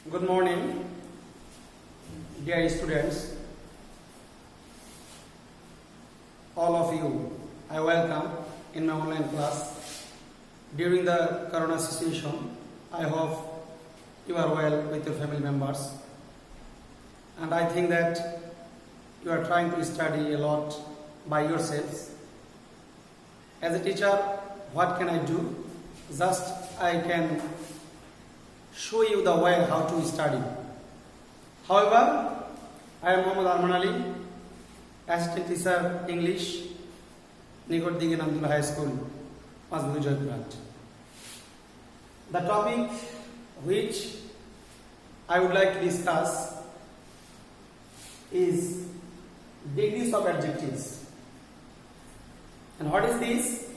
Good morning, dear students. All of you, I welcome in my online class. During the corona situation, I hope you are well with your family members. And I think that you are trying to study a lot by yourselves. As a teacher, what can I do? Just I can show you the way how to study. However, I am Mohammad Arman Ali, Assistant Teacher English, Nikot Digin Abdullah High School, Masbudu Joyprat. The topic which I would like to discuss is degrees of adjectives. And what is this?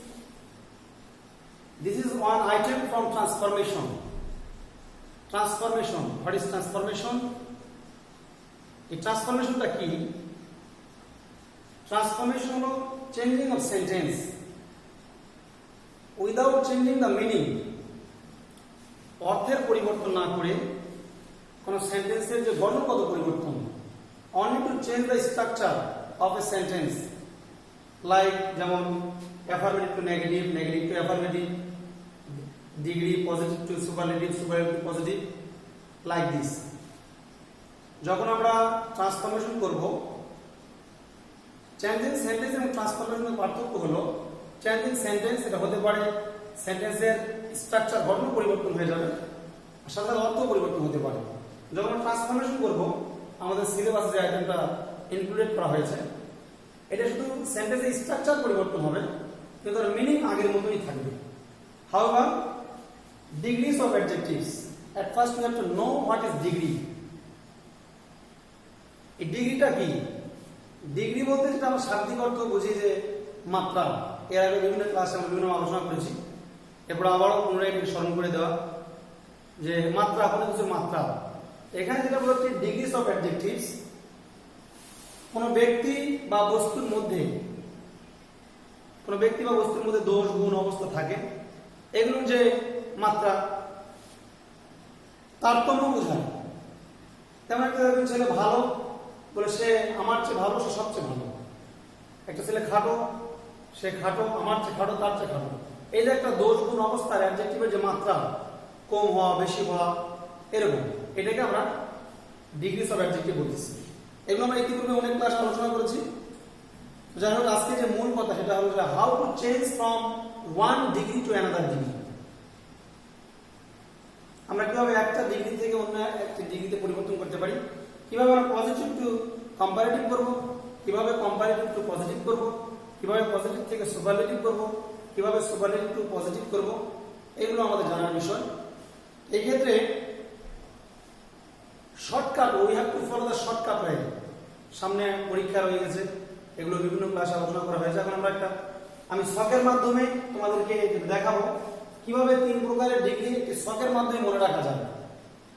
This is one item from transformation. Transformation. What is transformation? A transformation the key. Transformation of changing of sentence without changing the meaning. অর্থের পরিবর্তন না করে কোন সেন্টেন্সের যে বর্ণগত পরিবর্তন, only to change the structure of a sentence, like যেমন affirmative to negative, negative to affirmative, degree positive to superlative, superlative to positive, like this. যখন আমরা ট্রান্সফরমেশন করব, চেঞ্জিং সেন্টেন্স এবং ট্রান্সফরমেশনের পার্থক্য হলো চেঞ্জিং সেন্টেন্স এটা হতে পারে সেন্টেন্সের স্ট্রাকচার বর্ণ পরিবর্তন হয়ে যাবে, সাথে অর্থ পরিবর্তন হতে পারে। যখন ট্রান্সফরমেশন করব, আমাদের সিলেবাসে যে আইটেমটা ইনক্লুডেড করা হয়েছে, এটা শুধু সেন্টেন্সের স্ট্রাকচার পরিবর্তন হবে, কিন্তু তার মিনিং আগের মতোই থাকবে। However, degrees of adjectives. At first we have to know what is degree. এই ডিগ্রিটা কি? ডিগ্রি বলতে যেটা আমরা শাব্দিক অর্থ বুঝি যে মাত্রা, এর আগে বিভিন্ন ক্লাসে আমরা বিভিন্ন আলোচনা করেছি, এরপর আবারও পুনরায় স্মরণ করে দেওয়া যে মাত্রা কোনো কিছু মাত্রা। এখানে যেটা বলছি ডিগ্রিস অফ অ্যাডজেক্টিভস, কোনো ব্যক্তি বা বস্তুর মধ্যে দোষ গুণ অবস্থা থাকে, এগুলো যে মাত্রা তারতম্য বোঝায়। তেমন একটা ছেলে ভালো বলে সে আমার চেয়ে ভালো, সে সবচেয়ে ভালো। একটা ছেলে খাটো, সে খাটো, আমার চেয়ে খাটো, তার চেয়ে খাটো। এই যে একটা দোষ গুণ অবস্থার অ্যাডজেক্টিভের যে মাত্রা, কম হওয়া, বেশি হওয়া, এরকম, এটাকে আমরা ডিগ্রিস অফ অ্যাডজেক্টিভ বলতেছি। এগুলো আমরা ইতিপূর্বে অনেক ক্লাস আলোচনা করেছি। যাই হোক, আজকে যে মূল কথা সেটা হলো যে how to change from one degree to another degree. আমরা কিভাবে একটা ডিগ্রি থেকে অন্য একটা ডিগ্রিতে পরিবর্তন করতে পারি, কিভাবে আমরা পজিটিভ টু কম্পারেটিভ করব, কিভাবে কম্পারেটিভ টু পজিটিভ করব, কিভাবে পজিটিভ থেকে সুপারলেটিভ করব, কিভাবে সুপারলেটিভ টু পজিটিভ করব, এগুলো আমাদের জানার বিষয়। এই ক্ষেত্রে shortcut, we have to follow the shortcut way. সামনে পরীক্ষা রয়ে গেছে, এগুলো বিভিন্ন ক্লাসে আলোচনা করা হয়েছে। এখন আমরা আমি শখের মাধ্যমে তোমাদেরকে দেখাবো কিভাবে 3 প্রকারের ডিগ্রি শখের মাধ্যমে মনে রাখা যাবে।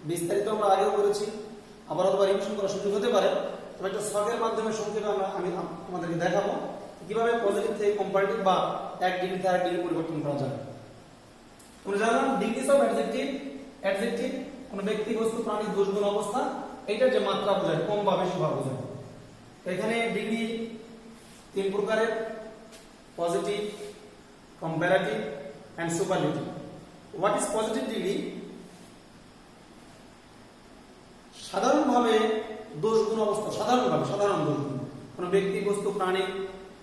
বিস্তারিত আমরা আগেও করেছি, আবার রিভিশন করার সুযোগ হতে পারে, তবে একটা শখের মাধ্যমে সংক্ষেপে আমি তোমাদেরকে দেখাবো কিভাবে পজিটিভ থেকে কম্পারেটিভ বা এক ডিগ্রি থেকে আরেক ডিগ্রি পরিবর্তন করা যায়। তোমরা জানো ডিগ্রিস অফ অ্যাডজেক্টিভ, অ্যাডজেক্টিভ কোন ব্যক্তি, বস্তু, প্রাণী, দোষ গুণ অবস্থা, এইটার যে মাত্রা বোঝায়, কম বা বেশি ভাগ বোঝায়। এখানে ডিগ্রি 3 প্রকারের: positive, comparative and superlative. What is positive degree? সাধারণভাবে দোষ গুণ অবস্থা, সাধারণ দোষ গুণ, কোন ব্যক্তি, বস্তু, প্রাণী,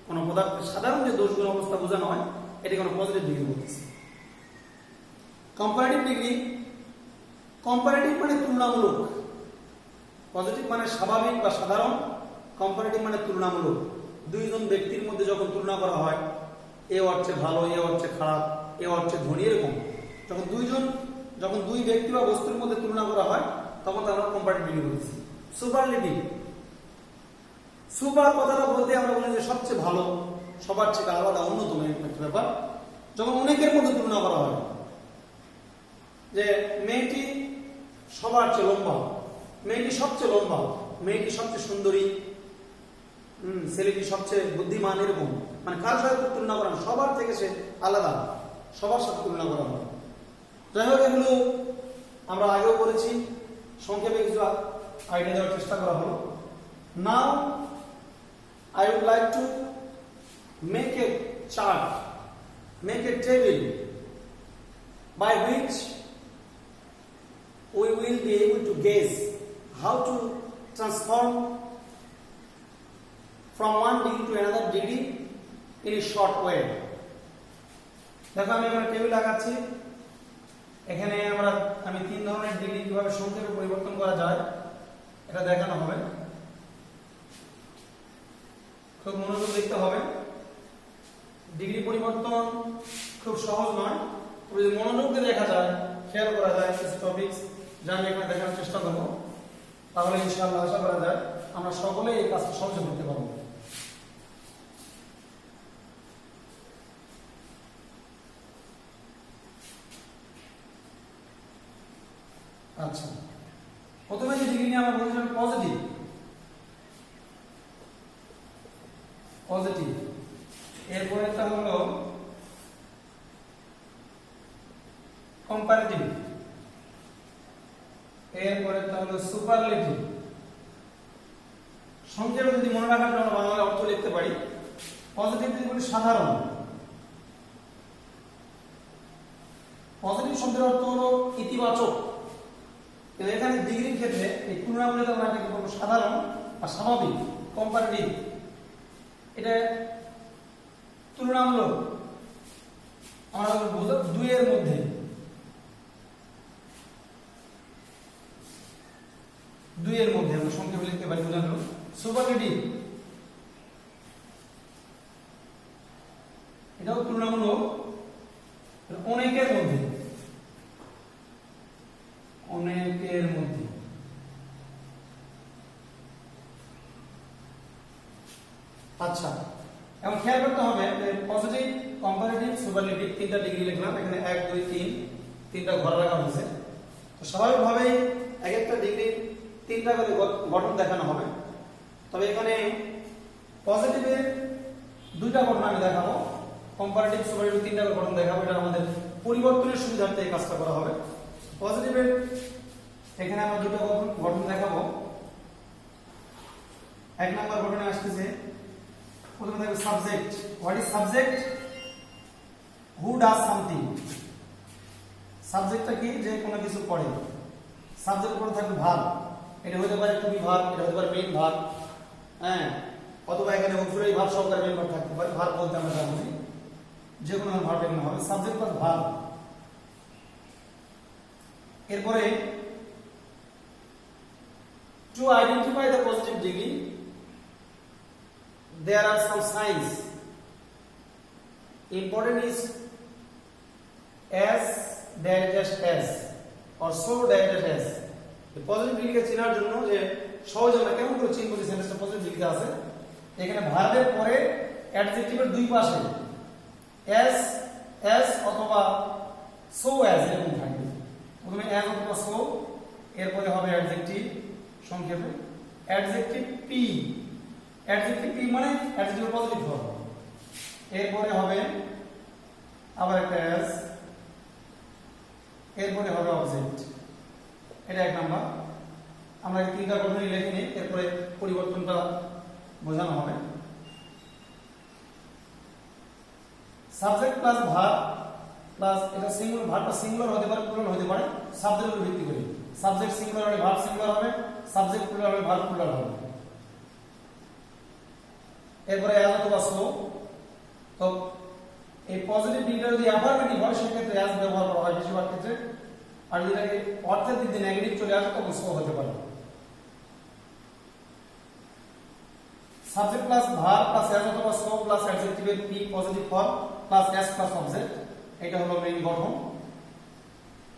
কোন পদার্থের সাধারণ যে দোষ গুণ অবস্থা বোঝানো হয়, এটি কোন পজিটিভ ডিগ্রি বলতেছে। কম্পারেটিভ ডিগ্রি, কম্পারেটিভ মানে তুলনামূলক, পজিটিভ মানে স্বাভাবিক বা সাধারণ, কম্পারেটিভ মানে তুলনামূলক। দুইজন ব্যক্তির মধ্যে যখন তুলনা করা হয়, এ হচ্ছে ভালো, এ হচ্ছে খারাপ, এ হচ্ছে ধনী, এরকম যখন দুই ব্যক্তি বা বস্তুর মধ্যে তুলনা করা হয়, তখন আমরা কম্পারেটিভ ডিগ্রি বলছি। সুপারলেটিভ, সুপার কথাটা বলতে আমরা বলি যে সবচেয়ে ভালো, সবার থেকে আলাদা, অন্যতম একটা ব্যাপার। যখন অনেকের মধ্যে তুলনা করা হয়, যে মেয়েটি সবার চেয়ে লম্বা, মেয়েটি সবচেয়ে লম্বা, মেয়েটি সবচেয়ে সুন্দরী, ছেলেটি সবচেয়ে বুদ্ধিমান, এরকম মানে কার সাথে তুলনা করা, সবার থেকে সে আলাদা, সবার সাথে তুলনা করা হয়। যাই হোক, এগুলো আমরা আগেও করেছি, আইডিয়া দেওয়ার চেষ্টা করা হলো। নাও I would like to make a chart, make a table by which we will be able to guess how to transform from one degree to another degree in a short way. দেখো আমি এখানে table লাগাচ্ছি, এখানে আমি তিন ধরনের degree কিভাবে সংখ্যাকে পরিবর্তন করা যায় এটা দেখানো হবে। খুব মনোযোগ দেখতে হবে। ডিগ্রি পরিবর্তন খুব সহজ নয়, তবে যদি মনোযোগ দিয়ে দেখা যায়, খেয়াল করা যায় কিছু টপিকস যা আমি এখানে দেখানোর চেষ্টা করবো, তাহলে ইনশাআল্লাহ আশা করা যায় আমরা সকলেই এই কাজটা সহজে করতে পারবো। আচ্ছা, প্রথমে যে ডিগ্রি নিয়ে আমরা বলছিলাম পজিটিভ, পজিটিভ এরপরেরটা হলো কম্পারেটিভ, এরপরেরটা হলো সুপারলেটিভ। সংক্ষেপে যদি মনে রাখার জন্য বাংলা অর্থ লিখতে পারি, পজিটিভ যদি বলি সাধারণ, পজিটিভ শব্দের অর্থ হলো ইতিবাচক, কিন্তু এখানে ডিগ্রির ক্ষেত্রে এই তুলনামূলক আমরা এটাকে বলবো সাধারণ বা স্বাভাবিক। কম্পারেটিভ এটা তুলনামূলক, আমরা বলবো দুইয়ের মধ্যে, দুইয়ের মধ্যে আমরা সংক্ষেপে লিখতে পারি বোঝানো। সুপারলেটিভ এটাও তুলনামূলক, অনেকের মধ্যে, অনেকের মধ্যে। আচ্ছা, এখন খেয়াল করতে হবে পজিটিভ, কম্পারেটিভ, সুপারলেটিভ তিনটা ডিগ্রি লিখলাম, এখানে 1 2 3 তিনটা ঘর রাখা হয়েছে। তো স্বাভাবিকভাবেই এক একটা ডিগ্রি তিনটা করে গঠন দেখানো হবে, তবে এখানে পজিটিভের দুইটা গঠন আমি দেখাবো, কম্পারেটিভ সুপারলেটিভ তিনটা করে গঠন দেখাবো। এটা আমাদের পরিবর্তনের সুবিধার্থে এই কাজটা করা হবে। পজিটিভের এখানে আমরা দুটো গঠন দেখাবো। এক নম্বর গঠনে আসতেছে, প্রথমে থাকবে subject. What is subject? Who does something. সাবজেক্টটা কি? যে কোনো কিছু করে। সাবজেক্ট পরে থাকবে ভার্ব, এটা হতে পারে টু বি ভার্ব, এটা হতে পারে মেইন ভার্ব, হ্যাঁ, অথবা এখানে অক্সিলারি ভার্ব সহকারে মেইন ভার্ব থাকতে পারে। ভার্ব বলতে আমরা যা বুঝি যে কোনো ভার্ব এখানে হবে, সাবজেক্ট প্লাস ভার্ব। এরপরে to identify the positive degree there are some signs. Important is as dash as or so dash as. এই পজিটিভ ডিগ্রিকে চেনার জন্য যে সহজে আমরা কেমন করে চিনব যে সেন্টেন্সটা পজিটিভ ডিগ্রিতে আছে, এখানে ভার্বের পরে অ্যাডজেক্টিভের দুই পাশে as as অথবা so as এরকম থাকবে। প্রথমে as অথবা so, এরপরে হবে অ্যাডজেক্টিভ, সংক্ষেপে অ্যাডজেক্টিভ পি। অ্যাডজেক্টিভ পি মানে অ্যাডজেক্টিভের পজিটিভ ফর্ম, এরপরে হবে আবার একটা as, এরপরে হবে অবজেক্ট। এটা এক নাম্বার। আমরা এই তিনটা গঠনই লিখে নিই, এরপরে পরিবর্তনটা বোঝানো হবে। সাবজেক্ট প্লাস ভার্ব প্লাস, এটা সিঙ্গুলার, ভার্বটা সিঙ্গুলার হতে পারে, প্লুরাল হতে পারে, সাবজেক্টের উপর ভিত্তি করে। সাবজেক্ট সিঙ্গুলার হলে ভার্ব সিঙ্গুলার হবে, সাবজেক্ট প্লুরাল হলে ভার্ব প্লুরাল হবে। এরপরে as অথবা so। তো এই পজিটিভ ডিগ্রিটা যদি অ্যাফারমেটিভ হয় সেক্ষেত্রে as ব্যবহার করা হয় বেশিরভাগ ক্ষেত্রে, আর যদি এটাকে অর্থের দিক দিয়ে নেগেটিভ চলে আসে তখন so হতে পারে। Subject plus verb plus as অথবা so প্লাস অ্যাডজেক্টিভের p positive form plus s plus object, এটা হলো মেইন গঠন।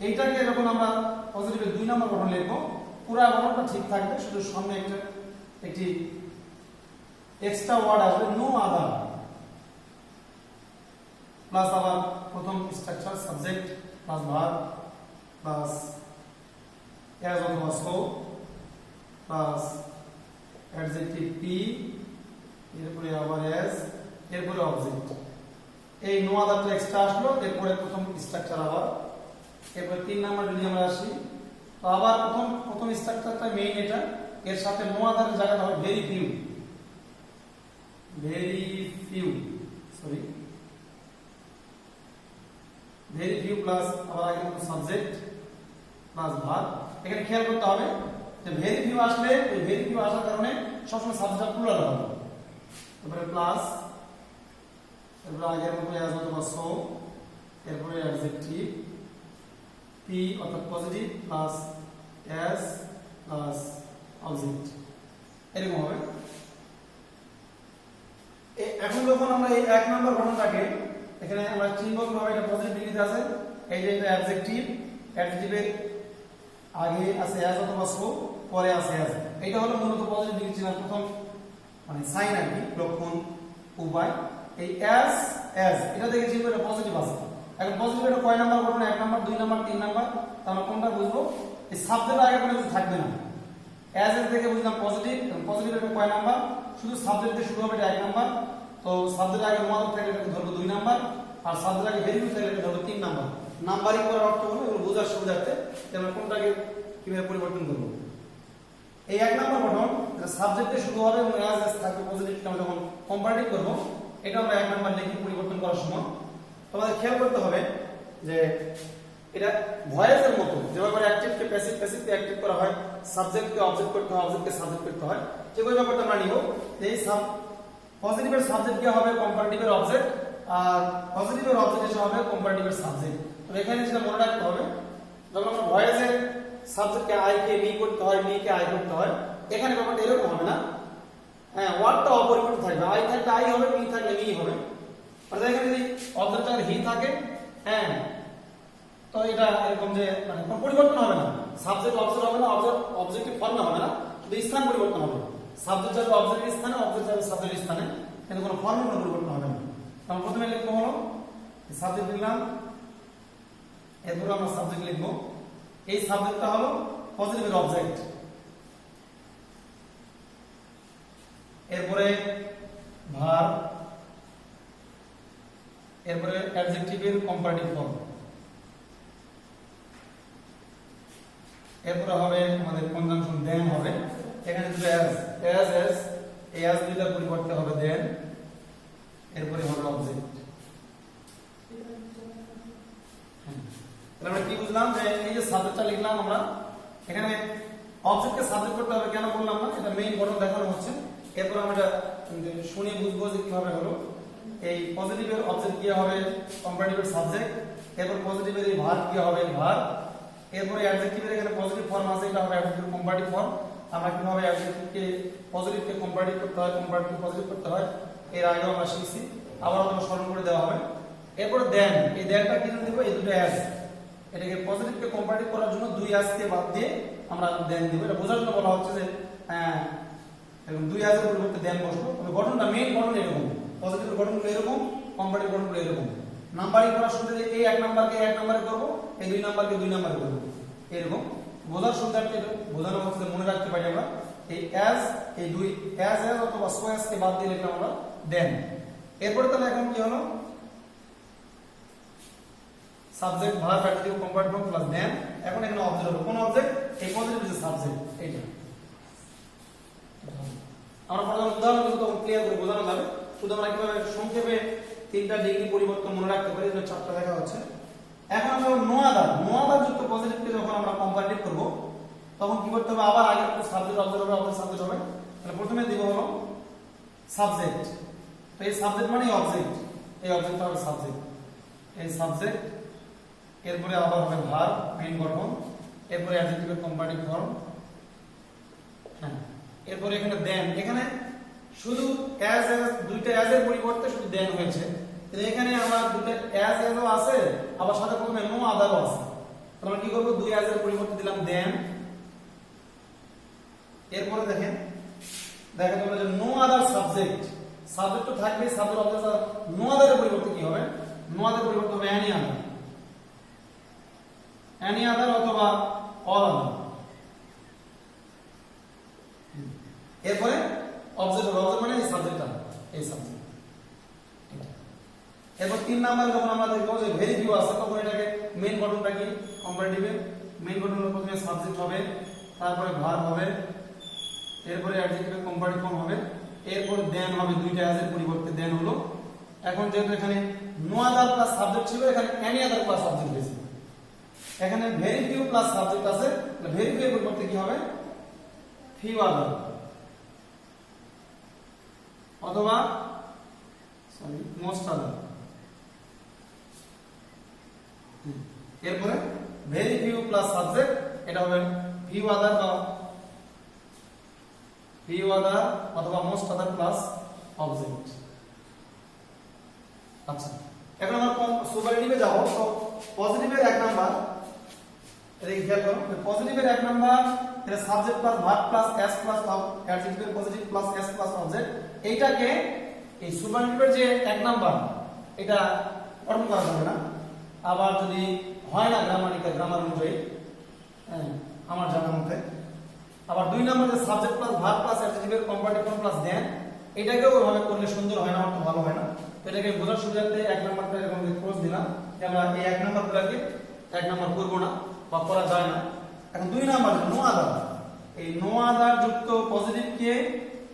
এইটাকে যখন আমরা পজিটিভের 2 নম্বর গঠন লিখব, পুরো গঠনটা ঠিক থাকবে, শুধু সামনে একটি এক্সট্রা ওয়ার্ড আসবে, নো আদার, প্লাস আবার প্রথম structure subject plus verb plus as অথবা so প্লাস অ্যাডজেক্টিভ পি, এরপরে আবার as, এরপরে অবজেক্ট। এই নো আদারটা এক্সট্রা আসলো, এরপরে প্রথম স্ট্রাকচার আবার। এরপরে 3 নাম্বার যদি আমরা আসি, তো আবার প্রথম স্ট্রাকচারটা মেইন এটা, এর সাথে নো আদারের জায়গাটা হবে very few sorry very few plus আবার আগে সাবজেক্ট প্লাস ভার্ব। এখানে খেয়াল করতে হবে যে ভেরি ফিউ আসলে ওই ভেরি ফিউ আসার কারণে সবসময় সাবজেক্ট প্লুরাল হবে, তারপরে প্লাস, এরপরে আগের মতো অ্যাজ অথবা সো, এরপরে অ্যাডজেক্টিভ পি অর্থাৎ positive plus as plus object, এরকম হবে। এখন যখন আমরা এই এক নম্বর গঠনটাকে এখানে আমরা চিনব কিভাবে, এটা পজিটিভ ডিগ্রিতে আছে, এই যে এটা অ্যাডজেক্টিভ, অ্যাডজেক্টিভের আগে আছে অ্যাজ অথবা সো, পরে আছে অ্যাজ, এটা হলো মূলত পজিটিভ ডিগ্রি চেনার প্রথম মানে সাইন আর কি, লক্ষণ উপায়। এই অ্যাজ এটা দেখে চিনব এটা পজিটিভ আছে। এখন পজিটিভ এটা কয় নাম্বার গঠন, 1 নাম্বার 2 নাম্বার 3 নাম্বার, তো আমরা কোনটা বুঝবো? এই সাবজেক্ট আগে কোনো কিছু থাকবে না, অ্যাজ এর থেকে বুঝলাম পজিটিভ, পজিটিভ এটা কয় নাম্বার, শুধু সাবজেক্ট দিয়ে শুরু হবে এটা 1 নাম্বার, তো সাবজেক্ট আগে মডেল থাকলে এটাকে ধরবো 2 নাম্বার, আর সাবজেক্ট আগে ভেরিয়েবল থাকলে এটাকে ধরবো 3 নাম্বার। নাম্বারিং করার অর্থ হলো এগুলো বোঝার সুবিধার্থে আমরা কোনটাকে কিভাবে পরিবর্তন করব। এই 1 নাম্বার গঠন এটা সাবজেক্টে শুরু হবে এবং অ্যাজ থাকবে পজিটিভ, আমরা যখন কম্পারেটিভ করব এটা আমরা 1 নাম্বার লিখে পরিবর্তন করার সময় তোমাদের খেয়াল করতে হবে যে এটা ভয়েসের মতো, যেভাবে অ্যাক্টিভকে প্যাসিভ, প্যাসিভকে অ্যাক্টিভ করা হয়, সাবজেক্টকে অবজেক্ট করতে হয়, অবজেক্টকে সাবজেক্ট করতে হয়, যেগুলো ব্যাপারটা আমরা নিব। এই পজিটিভের সাবজেক্ট কি হবে, কম্পারেটিভের অবজেক্ট, আর পজিটিভের অবজেক্ট হিসেবে হবে কম্পারেটিভের সাবজেক্ট। তো এখানে যেটা মনে রাখতে হবে, যখন আমরা ভয়েসের সাবজেক্টকে আই কে মি করতে হয়, মি কে আই করতে হয়, এখানে ব্যাপারটা এরকম হবে না। হ্যাঁ, ওয়ার্ডটা অপরিবর্তিত থাকবে, আই থাকলে আই হবে, মি থাকলে মি হবে। অর্থাৎ এখানে যদি অবজেক্ট আর হি থাকে, হ্যাঁ, তো এটা এরকম যে মানে কোনো পরিবর্তন হবে না, সাবজেক্ট অবজেক্ট হবে না, অবজেক্টিভ ফর্মে হবে না, শুধু স্থান পরিবর্তন হবে। সাবজেক্ট যাবে অবজেক্টের স্থানে, অবজেক্ট যাবে সাবজেক্টের স্থানে, কিন্তু কোনো ফর্মে কোনো পরিবর্তন হবে না। আমরা প্রথমে লিখবো হলো সাবজেক্ট লিখলাম, এরপর আমরা সাবজেক্ট লিখবো, এই সাবজেক্টটা হলো পজিটিভের অবজেক্ট, এরপরে ভার্ব, এরপরে অ্যাডজেক্টিভের কম্পারেটিভ ফর্ম, এরপরে হবে আমাদের কনজাংশন দেন হবে। এখানে দুটো অ্যাজ এই অ্যাজ দুইটার পরিবর্তে হবে দেন, এরপরে হবে অবজেক্ট। তাহলে আমরা কি বুঝলাম যে এই যে সাবজেক্টটা লিখলাম আমরা, এখানে অবজেক্টকে সাবজেক্ট করতে হবে, কেন বললাম না, এটা মেইন গঠন দেখানো হচ্ছে। এরপর আমরা এটা শুনে বুঝবো যে কিভাবে হলো। এই পজিটিভের অবজেক্ট কি হবে, কম্পারেটিভের সাবজেক্ট, এরপর পজিটিভের এই ভার্ব কি হবে, ভার্ব, এরপরে অ্যাডজেক্টিভের এখানে পজিটিভ ফর্ম আছে, এটা হবে অ্যাডজেক্টিভ কম্পারেটিভ ফর্ম। আমরা কিভাবে অ্যাডজেক্টিভকে পজিটিভকে কম্পারেটিভ করতে হয়, কম্পারেটিভ পজিটিভ করতে হয়, এর আগেও আমরা শিখছি, আবার আমরা স্মরণ করে দেওয়া হবে। এরপরে দেন, এই দেনটা কি দেব, এই দুটো অ্যাজ, এটাকে পজিটিভকে কম্পারেটিভ করার জন্য দুই অ্যাজকে বাদ দিয়ে আমরা দেন দিব। এটা বোঝার জন্য বলা হচ্ছে যে এরকম দুই অ্যাজের পরিবর্তে দেন বসলো, তবে গঠনটা মেইন গঠন এরকম, পজিটিভের গঠনগুলো এরকম, কম্পারেটিভ গঠনগুলো এরকম। নাম্বারিং করার সুবিধা এই 1 নাম্বারকে 1 নাম্বারে করব, এই 2 নাম্বারকে 2 নাম্বারে করব, এরকম বোঝার সুবিধার্থে এটা বোঝানো হচ্ছে, মনে রাখতে পারি আমরা এই অ্যাজ, এই দুই অ্যাজ অথবা সো অ্যাজকে বাদ দিয়ে লিখলাম আমরা দেন। এরপরে তাহলে এখন কি হলো, subject verb adjective comparative form plus then. এখন এখানে অবজেক্ট হবে, কোন অবজেক্ট, এই পজিটিভ যে সাবজেক্ট, এইটা আমরা প্রথম উদাহরণ দিব, তখন ক্লিয়ার করে বোঝানো যাবে। শুধু আমরা কিভাবে সংক্ষেপে 3টা ডিগ্রি পরিবর্তন মনে রাখতে পারি, এটা চারটা দেখা হচ্ছে। এখন আমরা নো আদার যুক্ত পজিটিভকে যখন আমরা কম্পারেটিভ করব, তখন কি করতে হবে, আবার আগে একটু সাবজেক্ট অবজেক্ট হবে, অবজেক্ট সাবজেক্ট হবে। তাহলে প্রথমে দিব হলো সাবজেক্ট, তো এই সাবজেক্ট মানে অবজেক্ট, এই অবজেক্টটা হবে সাবজেক্ট, এই সাবজেক্ট, এরপরে আবার হবে ভার্ব মেইন গঠন, এরপরে অ্যাডজেক্টিভের কম্পারেটিভ ফর্ম, হ্যাঁ, এরপরে এখানে দেন। এখানে শুধু অ্যাজ দুইটা অ্যাজের পরিবর্তে শুধু দেন হয়েছে, তাহলে এখানে আমার দুটো অ্যাজও আছে, আবার সাথে প্রথমে নো আদারও আছে। তাহলে আমরা কি করব, দুই অ্যাজের পরিবর্তে দিলাম দেন। এরপরে দেখেন তোমরা যে নো আদার সাবজেক্ট, সাবজেক্ট তো থাকবে, সাবজেক্ট অবজেক্ট, নো আদারের পরিবর্তে কি হবে, নো আদারের পরিবর্তে হবে এনি আদার অথবা অল আদার। এরপরে অবজেক্ট হবে, অবজেক্ট মানে এই সাবজেক্টটা, এই সাবজেক্ট। এরপর 3 নাম্বার যখন আমরা দেখব যে ভেরি ফিউ আছে, তখন এটাকে মেইন গঠনটা কি, কম্পারেটিভে মেইন গঠনের প্রথমে সাবজেক্ট হবে, তারপরে ভার্ব হবে, এরপরে অ্যাডজেক্টিভ কম্পারেটিভ ফর্ম হবে, এরপর দেন হবে, দুইটা অ্যাজের পরিবর্তে দেন হলো। এখন যেহেতু এখানে নো আদার প্লাস সাবজেক্ট ছিল, এখানে এনি আদার প্লাস সাবজেক্ট হয়েছে। এখানে ভেরি ফিউ প্লাস সাবজেক্ট আছে, ভেরি ফিউ এর পরিবর্তে কি হবে? ফিউ আদার অথবা সরি মোস্ট আদার। এরপরে ভেরি ফিউ প্লাস সাবজেক্ট, এটা হবে ফিউ আদার বা ফিউ আদার অথবা মোস্ট আদার প্লাস অবজেক্ট। আচ্ছা, এখন আমরা সুপারলেটিভে যাব। তো পজিটিভের এক নাম্বার, এদিকে খেয়াল করো, পজিটিভের এক নাম্বার এটা subject plus verb plus S plus adjective positive plus S plus object. এইটাকে এই সুপারলেটিভের যে এক নাম্বার, এটা গঠন করা যাবে না। আবার যদি হয় না গ্রামার অনুযায়ী, আমার জানা মতে, আবার দুই নাম্বার যে সাবজেক্ট প্লাস ভার্ব প্লাস অ্যাডজেক্টিভের কম্পারেটিভ ফর্ম প্লাস দেন, এটাকেও ওইভাবে করলে সুন্দর হয় না, অত ভালো হয় না। এটাকে বোঝার সুবিধার্থে এক নাম্বারটা এরকম ক্রস দিলাম যে আমরা এই এক নাম্বারগুলোকে এক নাম্বার করবো না বা করা যায় না। এখন দুই নাম্বার নো আদার, এই নো আদার যুক্ত পজিটিভকে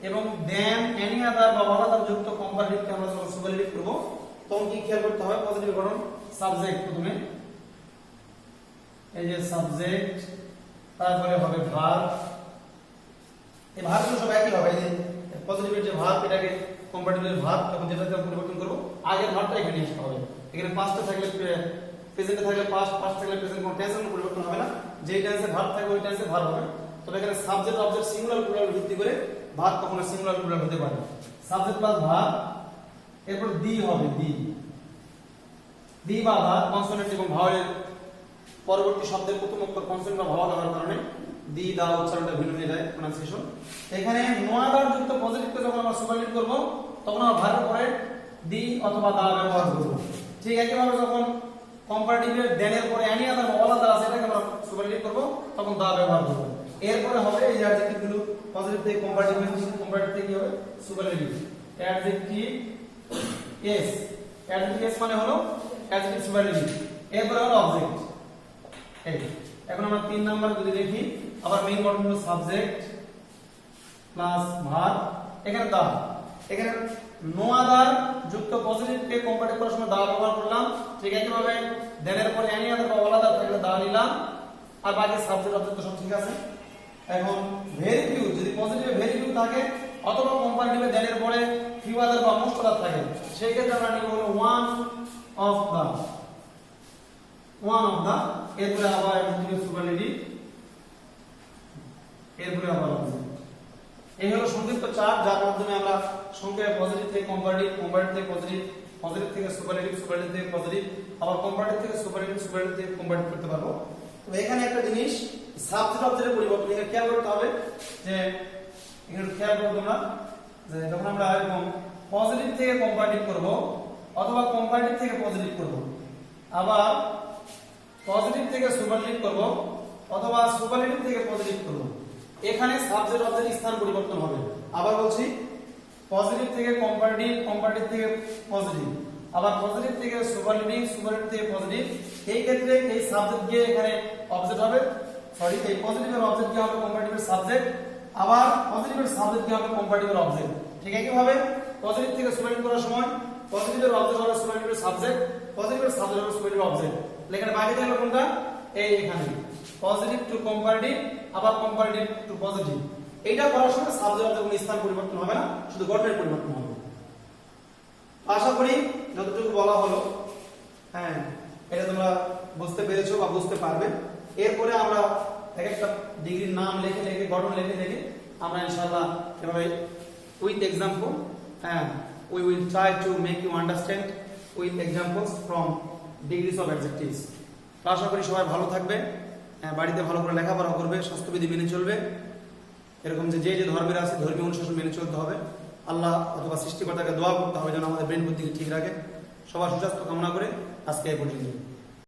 এবং দেন এনি আদার বা অল আদার যুক্ত কম্পারেটিভকে আমরা যখন সুপারলেটিভ করব, তখন কি খেয়াল করতে হবে? পজিটিভ গঠন সাবজেক্ট, প্রথমে এই যে সাবজেক্ট, তারপরে হবে ভার্ব। এই ভার্বগুলো সব একই হবে। এই যে পজিটিভের যে ভার্ব, এটাকে কম্পারেটিভের ভার্ব, তখন যেটাকে পরিবর্তন করব, আগের ভার্বটা এখানে আসতে হবে। এখানে পাস্টে থাকলে প্রেজেন্টে থাকলে পাস্ট, পাস্ট থাকলে প্রেজেন্ট, কোনো টেন্সের পরিবর্তন হবে না। যেই টেন্সে ভার্ব থাকবে ওই টেন্সে ভার্ব হবে। তবে এখানে সাবজেক্ট অবজেক্ট সিঙ্গুলার প্লুরাল ভিত্তি করে ভার্ব কখনো সিঙ্গুলার প্লুরাল হতে পারে। সাবজেক্ট প্লাস ভার্ব, এরপর দি হবে, দি বা ভার্ব কনসোনেন্ট এবং ভাওয়েলের পরবর্তী শব্দের প্রথম অক্ষর কনসোনেন্ট বা ভাওয়াল হওয়ার কারণে দি দা উচ্চারণটা ভিন্ন হয়ে যায়, প্রোনাউন্সিয়েশন। এখানে নো আদার যুক্ত পজিটিভকে যখন আমরা সুপারলেটিভ করব, তখন আমরা ভার্বের পরে দি অথবা দা ব্যবহার করব। ঠিক একইভাবে যখন কম্পারেটিভের দেনের পরে এনি আদার বা অল আদার আছে, এটাকে আমরা সুপারলেটিভ করব, তখন দা ব্যবহার করব। এরপরে হবে এই অ্যাডজেক্টিভগুলো, পজিটিভ থেকে কম্পারেটিভ হয়েছে, কম্পারেটিভ থেকে কি হবে? Superlative. Adjective S, adjective S মানে হলো অ্যাডজেক্টিভ সুপারলেটিভ। এরপরে হলো অবজেক্ট। এখন আমরা তিন নাম্বার যদি দেখি, আবার মেইন গঠন হলো সাবজেক্ট প্লাস ভার্ব, এখানে দা, এখানে নো আদার যুক্ত পজিটিভকে কম্পারেটিভ করার সময় দা ব্যবহার করলাম। ঠিক একইভাবে দেনের পরে এনি আদার বা অল আদার থাকলে দা নিলাম, আর বাকি সাবজেক্ট অবজেক্ট সব ঠিক আছে। এখন ভেরি ফিউ, যদি পজিটিভে ভেরি ফিউ থাকে অথবা কম্পারেটিভে দেনের পরে ফিউ আদার বা মোস্ট আদার থাকে, সেই ক্ষেত্রে আমরা নিব হলো ওয়ান অফ দা, এরপরে আবার অ্যাডজেক্টিভ সুপারলেটিভ, এরপরে আবার অবজেক্ট। এই হলো সংক্ষিপ্ত চার্ট, যার মাধ্যমে আমরা সংক্ষেপে পজিটিভ থেকে কম্পারেটিভ, কম্পারেটিভ থেকে পজিটিভ, পজিটিভ থেকে সুপারলেটিভ, সুপারলেটিভ থেকে পজিটিভ, আবার কম্পারেটিভ থেকে সুপারলেটিভ, সুপারলেটিভ থেকে কম্পারেটিভ করতে পারবো। তো এখানে একটা জিনিস, সাবজেক্ট অবজেক্টের পরিবর্তন এখানে খেয়াল করতে হবে যে, এখানে খেয়াল করো তোমরা যে যখন আমরা এরকম পজিটিভ থেকে কম্পারেটিভ করব অথবা কম্পারেটিভ থেকে পজিটিভ করব, আবার পজিটিভ থেকে সুপারলেটিভ করব অথবা সুপারলেটিভ থেকে পজিটিভ করব, এখানে সাবজেক্ট অবজেক্ট স্থান পরিবর্তন হবে। আবার বলছি, পজিটিভ থেকে কম্পারেটিভ, কম্পারেটিভ থেকে পজিটিভ, আবার পজিটিভ থেকে সুপারলেটিভ, সুপারলেটিভ থেকে পজিটিভ। এই ক্ষেত্রে এই সাবজেক্ট গিয়ে এখানে অবজেক্ট হবে, সরি এই পজিটিভের অবজেক্ট কি হবে? কম্পারেটিভের সাবজেক্ট, আবার পজিটিভের সাবজেক্ট কি হবে? কম্পারেটিভের অবজেক্ট। ঠিক একইভাবে পজিটিভ থেকে সুপারলেটিভ করার সময় পজিটিভের অবজেক্ট হবে সুপারলেটিভের সাবজেক্ট, পজিটিভের সাবজেক্ট হবে সুপারলেটিভ অবজেক্ট। এখানে বাকি থাকলো কোনটা? এই এখানে পজিটিভ টু কম্পারেটিভ, আবার কম্পারেটিভ টু পজিটিভ। এইটা করার সময় সাবজেক্ট অবজেক্ট কোনো স্থান পরিবর্তন হবে না, শুধু গঠনের পরিবর্তন হবে। আশা করি যতটুকু বলা হলো, হ্যাঁ, এটা তোমরা বুঝতে পেরেছো বা বুঝতে পারবে। এরপরে আমরা এক একটা ডিগ্রির নাম লিখে লিখে, গঠন লিখে লিখে আমরা ইনশাআল্লাহ এভাবে উইথ এক্সাম্পল, হ্যাঁ, we will try to make you understand with examples from degrees of adjectives. আশা করি সবাই ভালো থাকবে, বাড়িতে ভালো করে লেখাপড়া করবে, স্বাস্থ্যবিধি মেনে চলবে, এরকম যে যে ধর্মের আছে ধর্মীয় অনুশাসন মেনে চলতে হবে। আল্লাহ অথবা সৃষ্টিকর্তাকে দোয়া করতে হবে যেন আমাদের ব্রেন বুদ্ধিকে ঠিক রাখে। সবার সুস্বাস্থ্য কামনা করে আজকে এই পর্যন্ত।